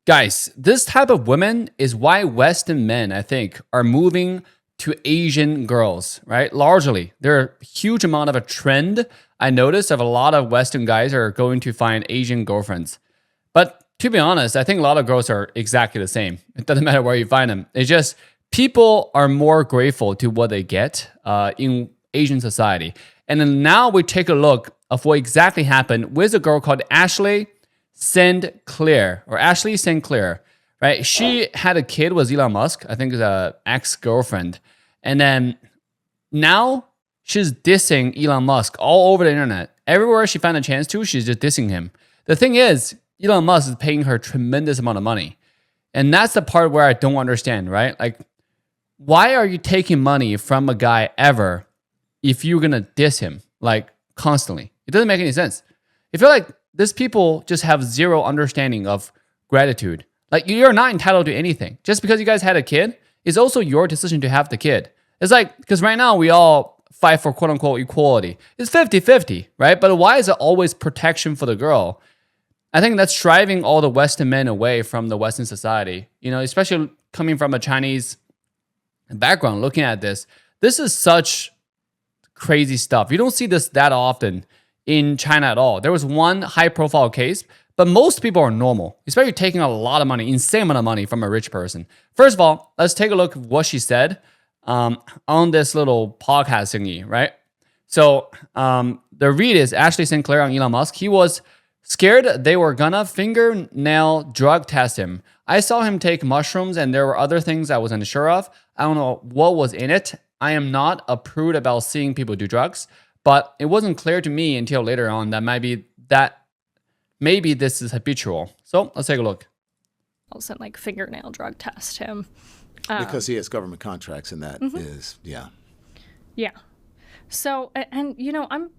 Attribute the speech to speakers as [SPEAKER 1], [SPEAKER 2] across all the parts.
[SPEAKER 1] Guys, this type of women is why Western men, I think, are moving to Asian girls, right? Largely, there are a huge amount of a trend I noticed of a lot of Western guys are going to find Asian girlfriends. But to be honest, I think a lot of girls are exactly the same. It doesn't matter where you find them. It's just people are more grateful to what they get in Asian society. And then now we take a look of what exactly happened with a girl called Ashley Clair, right? She had a kid with Elon Musk, I think it's a ex-girlfriend. And then now she's dissing Elon Musk all over the internet. Everywhere she found a chance to, she's just dissing him. The thing is, Elon Musk is paying her a tremendous amount of money. And that's the part where I don't understand, right? Like, why are you taking money from a guy ever if you're going to diss him, like, constantly? It doesn't make any sense. I feel like these people just have zero understanding of gratitude. Like, you're not entitled to anything. Just because you guys had a kid, it's also your decision to have the kid. It's like, because right now we all fight for quote unquote equality. It's 50-50, right? But why is it always protection for the girl? I think that's driving all the Western men away from the Western society. You know, especially coming from a Chinese background, looking at this. This is such crazy stuff. You don't see this that often in China at all. There was one high profile case, but most people are normal, especially taking a lot of money, insane amount of money from a rich person. First of all, let's take a look at what she said on this little podcast thingy, right? So the read is Ashley Sinclair on Elon Musk. He was scared they were gonna fingernail drug test him. I saw him take mushrooms and there were other things I was unsure of. I don't know what was in it. I am not a prude about seeing people do drugs, but it wasn't clear to me until later on that maybe this is habitual. So let's take a look.
[SPEAKER 2] Also, like fingernail drug test him.
[SPEAKER 3] Because he has government contracts and that is, yeah.
[SPEAKER 2] Yeah. So, and you know, I'm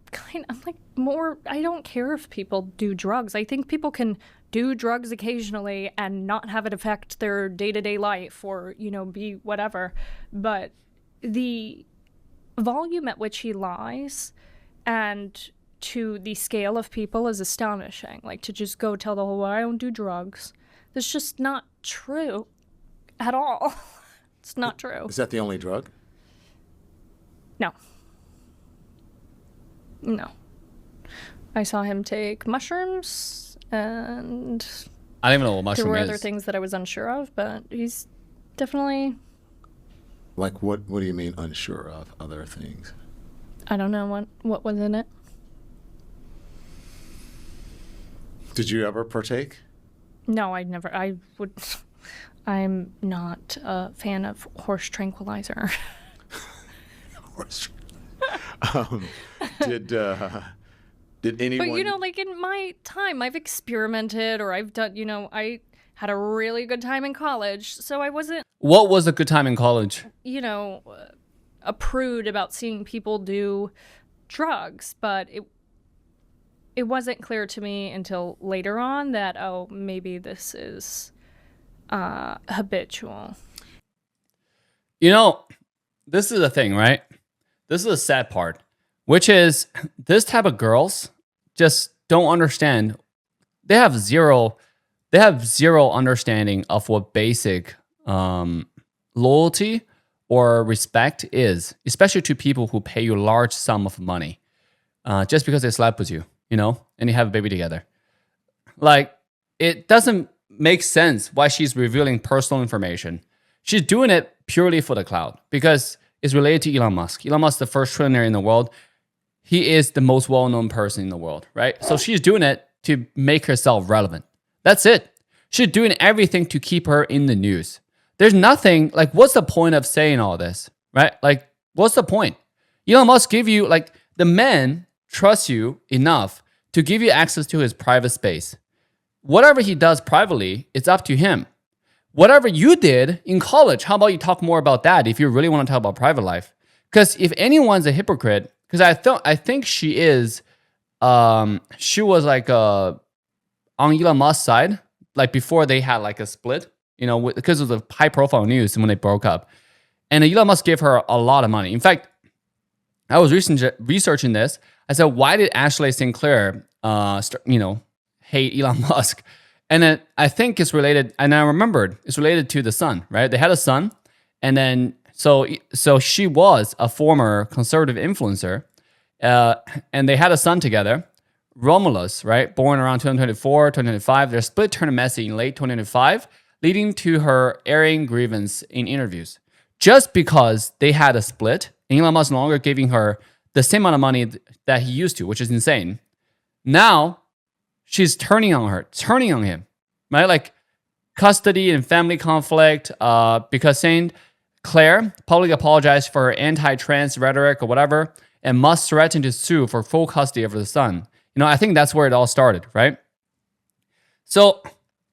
[SPEAKER 2] like more, I don't care if people do drugs. I think people can do drugs occasionally and not have it affect their day-to-day life or, you know, be whatever. But the volume at which he lies and to the scale of people is astonishing. Like, to just go tell the whole world, I don't do drugs. That's just not true at all. It's not true.
[SPEAKER 3] Is that the only drug?
[SPEAKER 2] No. No. I saw him take mushrooms, and
[SPEAKER 1] I don't even know what mushroom
[SPEAKER 2] there were
[SPEAKER 1] is.
[SPEAKER 2] other things that I was unsure of, but he's definitely...
[SPEAKER 3] Like what do you mean unsure of other things?
[SPEAKER 2] I don't know what was in it.
[SPEAKER 3] Did you ever partake?
[SPEAKER 2] No, I'm not a fan of horse tranquilizer.
[SPEAKER 3] Did anyone?
[SPEAKER 2] But, you know, like in my time, I've experimented or I've done, you know, I had a really good time in college. So I wasn't,
[SPEAKER 1] What was a good time in college?
[SPEAKER 2] you know, a prude about seeing people do drugs. But it wasn't clear to me until later on that, oh, maybe this is habitual.
[SPEAKER 1] You know, this is the thing, right? This is the sad part, which is this type of girls just don't understand. They have zero understanding of what basic loyalty or respect is, especially to people who pay you a large sum of money just because they slept with you, you know, and you have a baby together. Like, it doesn't make sense why she's revealing personal information. She's doing it purely for the clout because it's related to Elon Musk. Elon Musk is the first trillionaire in the world. He is the most well-known person in the world, right? So she's doing it to make herself relevant. That's it. She's doing everything to keep her in the news. There's nothing, like, what's the point of saying all this, right? Like, what's the point? Elon Musk give you, like, the man trusts you enough to give you access to his private space. Whatever he does privately, it's up to him. Whatever you did in college, how about you talk more about that if you really want to talk about private life? Because if anyone's a hypocrite, because I think she is, she was like on Elon Musk's side, like before they had like a split, you know, because of the high profile news when they broke up. And Elon Musk gave her a lot of money. In fact, I was researching this. I said, why did Ashley Sinclair, hate Elon Musk? And then I think it's related, and I remembered it's related to the son, right? They had a son, and then so she was a former conservative influencer, and they had a son together, Romulus, right? Born around 2024, 2025. Their split turned messy in late 2025, leading to her airing grievance in interviews. Just because they had a split, Elon Musk no longer giving her the same amount of money that he used to, which is insane. Now she's turning on him, right? Like custody and family conflict, because saying Claire publicly apologized for her anti-trans rhetoric or whatever, and Musk threatened to sue for full custody over the son. You know, I think that's where it all started, right? So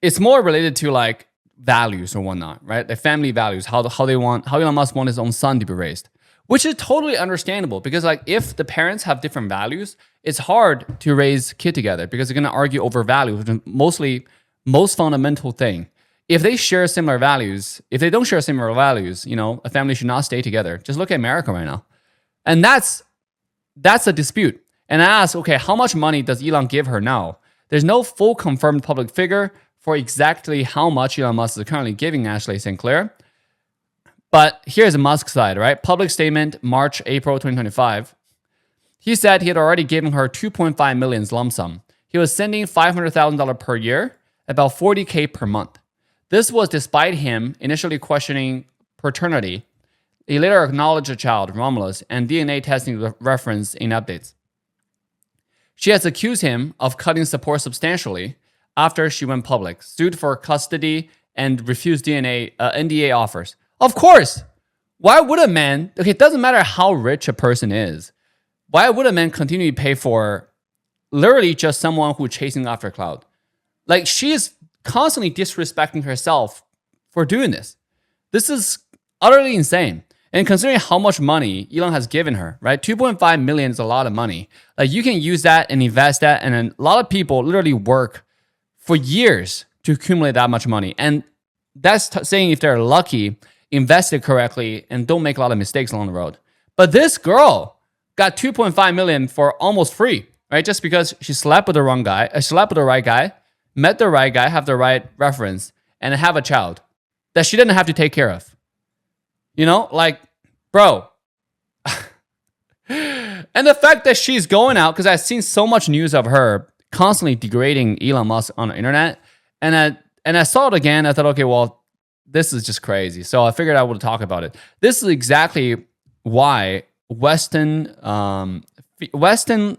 [SPEAKER 1] it's more related to like values or whatnot, right? The family values, how Elon Musk wants his own son to be raised, which is totally understandable because like if the parents have different values, it's hard to raise kid together because they're gonna argue over values, which is most fundamental thing. If they share similar values, if they don't share similar values, you know, a family should not stay together. Just look at America right now, and that's a dispute. And I asked, okay, how much money does Elon give her now? There's no full confirmed public figure for exactly how much Elon Musk is currently giving Ashley St. Clair. But here's the Musk side, right? Public statement, March, April 2025. He said he had already given her 2.5 million lump sum. He was sending $500,000 per year, about $40K per month. This was despite him initially questioning paternity. He later acknowledged the child, Romulus, and DNA testing reference in updates. She has accused him of cutting support substantially after she went public, sued for custody, and refused NDA offers. Of course! Why would a man, okay, it doesn't matter how rich a person is, why would a man continue to pay for literally just someone who's chasing after clout? Like, she is constantly disrespecting herself for doing this. This is utterly insane. And considering how much money Elon has given her, right? 2.5 million is a lot of money. Like you can use that and invest that. And then a lot of people literally work for years to accumulate that much money. And that's saying if they're lucky, invest it correctly, and don't make a lot of mistakes along the road. But this girl got 2.5 million for almost free, right? Just because she slept with the wrong guy, slept with the right guy, met the right guy, have the right reference, and have a child that she didn't have to take care of. You know, like, bro. And the fact that she's going out, because I've seen so much news of her constantly degrading Elon Musk on the internet, and I saw it again. I thought, okay, well, this is just crazy. So I figured I would talk about it. This is exactly why Western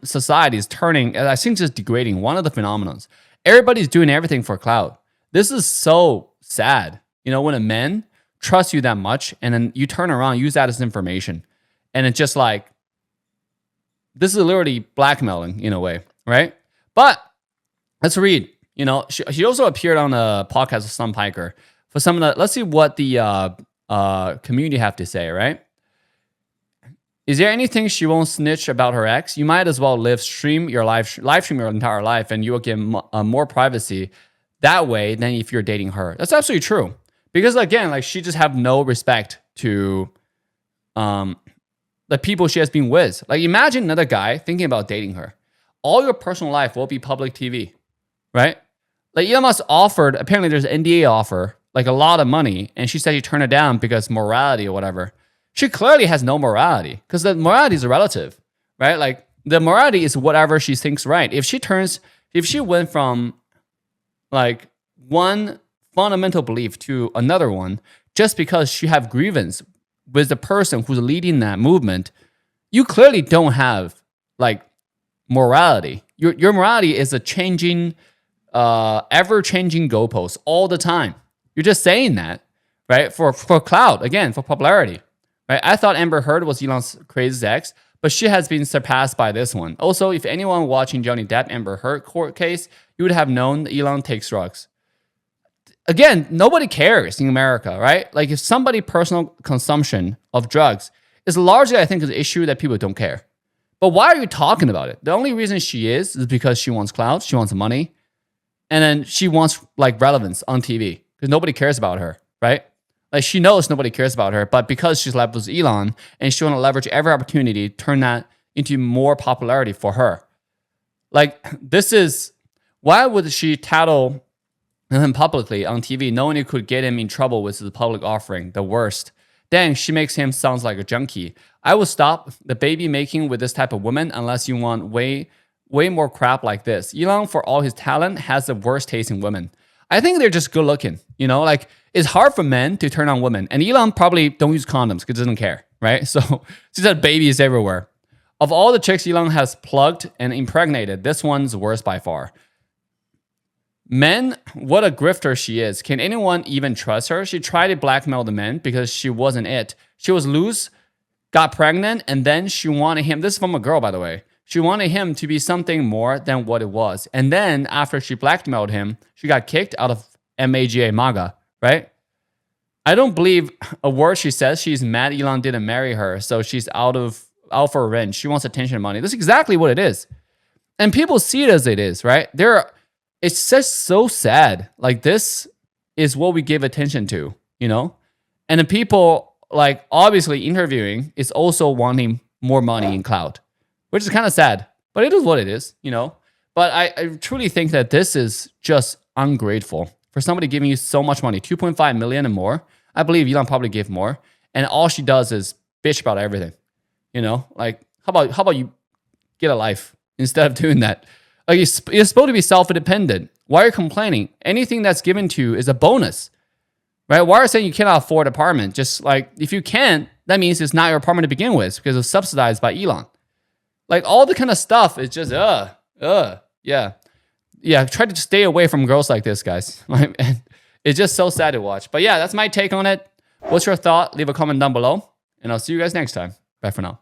[SPEAKER 1] society is turning, I think, just degrading. One of the phenomenons. Everybody's doing everything for clout. This is so sad. You know, when a man trusts you that much and then you turn around, use that as information. And it's just like, this is literally blackmailing in a way, right? But let's read. You know, she also appeared on a podcast with Sam Piker. For some of the, let's see what the community have to say, right? Is there anything she won't snitch about her ex? You might as well live stream your live stream your entire life, and you will get more privacy that way than if you're dating her. That's absolutely true. Because again, like she just have no respect to the people she has been with. Like imagine another guy thinking about dating her. All your personal life will be public TV, right? Like Elon Musk offered, apparently there's an NDA offer, like a lot of money, and she said she turned it down because morality or whatever. She clearly has no morality because the morality is relative, right? Like the morality is whatever she thinks right. If she went from like one fundamental belief to another one, just because she have grievance with the person who's leading that movement, you clearly don't have like morality. Your morality is a changing, ever-changing goalpost all the time. You're just saying that, right? For clout, again, for popularity. Right? I thought Amber Heard was Elon's craziest ex, but she has been surpassed by this one. Also, if anyone watching Johnny Depp Amber Heard court case, you would have known that Elon takes drugs. Again, nobody cares in America, right? Like if somebody personal consumption of drugs is largely, I think, an issue that people don't care. But why are you talking about it? The only reason she is because she wants clout, she wants money, and then she wants like relevance on TV because nobody cares about her, right? Like she knows nobody cares about her, but because she's left with Elon and she want to leverage every opportunity to turn that into more popularity for her. Like this is, why would she tattle and then publicly on TV, knowing it could get him in trouble with the public offering. The worst. Dang, she makes him sound like a junkie. I will stop the baby making with this type of woman unless you want way more crap like this. Elon, for all his talent, has the worst taste in women. I think they're just good looking. You know, like it's hard for men to turn on women. And Elon probably don't use condoms because he doesn't care, right? So she's had babies everywhere. Of all the chicks Elon has plugged and impregnated, this one's worst by far. Men, what a grifter she is. Can anyone even trust her? She tried to blackmail the men because she wasn't it. She was loose, got pregnant, and then she wanted him. This is from a girl, by the way. She wanted him to be something more than what it was. And then after she blackmailed him, she got kicked out of MAGA, right? I don't believe a word she says. She's mad Elon didn't marry her, so she's out for revenge. She wants attention and money. That's exactly what it is. And people see it as it is, right? It's just so sad. Like, this is what we give attention to, you know? And the people, like, obviously interviewing is also wanting more money in cloud, which is kind of sad, but it is what it is, you know? But I truly think that this is just ungrateful for somebody giving you so much money, 2.5 million and more. I believe Elon probably gave more. And all she does is bitch about everything, you know? Like, how about you get a life instead of doing that? Like, you're supposed to be self-independent. Why are you complaining? Anything that's given to you is a bonus, right? Why are you saying you cannot afford an apartment? Just like, if you can't, that means it's not your apartment to begin with because it's subsidized by Elon. Like, all the kind of stuff is just, yeah. Try to stay away from girls like this, guys. It's just so sad to watch. But yeah, that's my take on it. What's your thought? Leave a comment down below, and I'll see you guys next time. Bye for now.